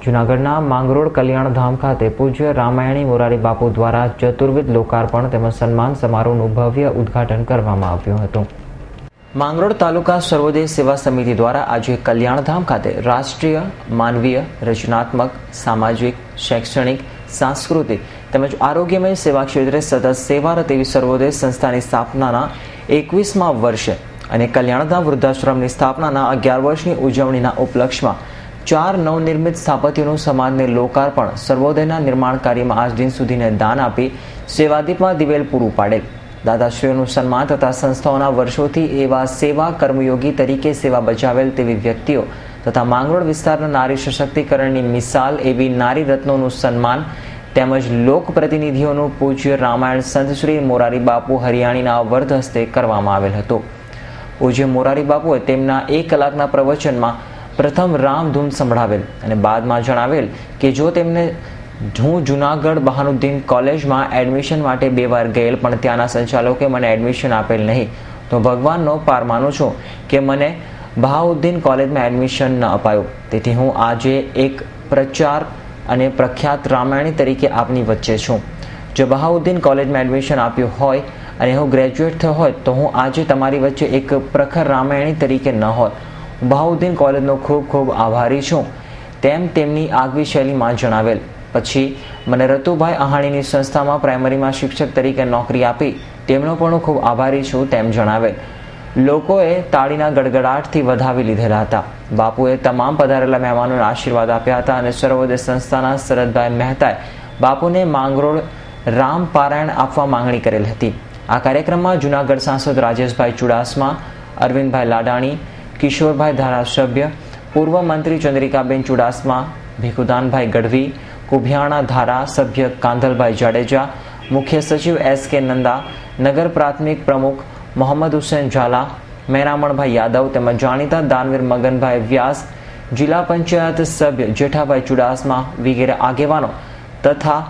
જૂનાગઢના માંગરોળ કલ્યાણધામ ખાતે પૂજ્ય રામાયણી મોરારી બાપુ દ્વારા ચતુર્વિધ લોકાર્પણ તેમજ સન્માન સમારોહનું ભવ્ય ઉદ્ઘાટન કરવામાં આવ્યું હતું। માંગરોળ તાલુકા સર્વોદય સેવા સમિતિ દ્વારા આજે કલ્યાણધામ ખાતે રાષ્ટ્રીય, માનવીય, રચનાત્મક, સામાજિક, શૈક્ષણિક, સાંસ્કૃતિક તેમજ આરોગ્યમય સેવા ક્ષેત્રે સતત સેવારત એવી સર્વોદય સંસ્થાની સ્થાપનાના 21મા વર્ષે અને કલ્યાણધામ વૃદ્ધાશ્રમની સ્થાપનાના 11 વર્ષની ઉજવણીના ઉપલક્ષમાં 4 નવનિર્મિત સ્થાપત્યોનું સમાજને લોકાર્પણ સર્વોદયના નિર્માણ કાર્યમાં આજ દિન સુધીને દાન આપી સેવાદીપમાં દિવેલ પૂરું પાડેલ દાદાશ્રીઓનું સન્માન તથા સંસ્થાઓના વર્ષોથી એવા સેવા કર્મયોગી તરીકે સેવા બજાવેલ તેવી વ્યક્તિઓ તથા માંગરોળ વિસ્તારના નારી સશક્તિકરણની મિસાલ એવી નારી રત્નોનું સન્માન તેમજ લોક પ્રતિનિધિઓનું પૂજ્ય રામાયણ સંત શ્રી મોરારી બાપુ હરિયાણીના વર્ધ હસ્તે કરવામાં આવેલ હતું। પૂજ્ય મોરારી બાપુએ તેમના 1 કલાકના પ્રવચનમાં પ્રથમ રામધૂન સંભળાવેલ અને બાદમાં જણાવેલ કે જો તેમને હું જૂનાગઢ બહાનુદ્દીન કોલેજમાં એડમિશન માટે 2 વાર ગયેલ પણ ત્યાંના સંચાલકોએ મને એડમિશન આપેલ નહીં તો ભગવાનનો પાર માનું છું કે મને બહાઉદ્દીન કોલેજમાં એડમિશન ન અપાયું। તેથી હું આજે એક પ્રચાર અને પ્રખ્યાત રામાયણી તરીકે આપની વચ્ચે છું। જો બહાઉદ્દીન કોલેજમાં એડમિશન આપ્યું હોય અને હું ગ્રેજ્યુએટ થયો હોત તો હું આજે તમારી વચ્ચે એક પ્રખર રામાયણી તરીકે ન હોત। બહાઉદ્દીન કોલેજનો ખૂબ ખૂબ આભારી છું તેમ તેમની આગવી શૈલીમાં જણાવેલ। પછી મને રતુભાઈ અહાણીની સંસ્થામાં પ્રાઇમરીમાં શિક્ષક તરીકે નોકરી આપી તેમનો પણ હું ખૂબ આભારી છું તેમ જણાવેલ। લોકોએ તાળીના ગડગડાટથી વધાવી લીધેલા હતા। બાપુએ તમામ પધારેલા મહેમાનોને આશીર્વાદ આપ્યા હતા અને સર્વોદય સંસ્થાના શરદભાઈ મહેતાએ બાપુને માંગરોળ રામ પારાયણ આપવા માંગણી કરેલ હતી। આ કાર્યક્રમમાં જૂનાગઢ સાંસદ રાજેશભાઈ ચુડાસમા, અરવિંદભાઈ લાડાણી, કિશોરભાઈ ધારાસભ્ય, પૂર્વ મંત્રી ચંદ્રિકાબેન ચુડાસમા, ભીખુદાનભાઈ ગઢવી, કુભિયાણા ધારાસભ્ય કાંધલભાઈ જાડેજા, મુખ્ય સચિવ SK નંદા, નગર પ્રાથમિક પ્રમુખ મોહમ્મદ હુસેન ઝાલા, મેરામણભાઈ યાદવ તેમજ જાણીતા દાનવીર મગનભાઈ વ્યાસ, જિલ્લા પંચાયત સભ્ય જેઠાભાઈ ચુડાસમા વગેરે આગેવાનો તથા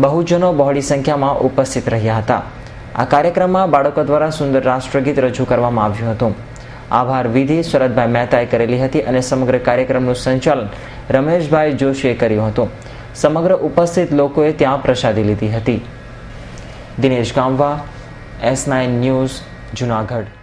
બહુજનો બહોળી સંખ્યામાં ઉપસ્થિત રહ્યા હતા। આ કાર્યક્રમમાં બાળકો દ્વારા સુંદર રાષ્ટ્રગીત રજૂ કરવામાં આવ્યું હતું। આભાર વિધિ શરદભાઈ મહેતાએ કરેલી હતી અને સમગ્ર કાર્યક્રમનું સંચાલન રમેશભાઈ જોશીએ કર્યું હતું। સમગ્ર ઉપસ્થિત લોકોએ ત્યાં પ્રસાદી લીધી હતી। Dinesh ગામવા, S9 news, Junagadh.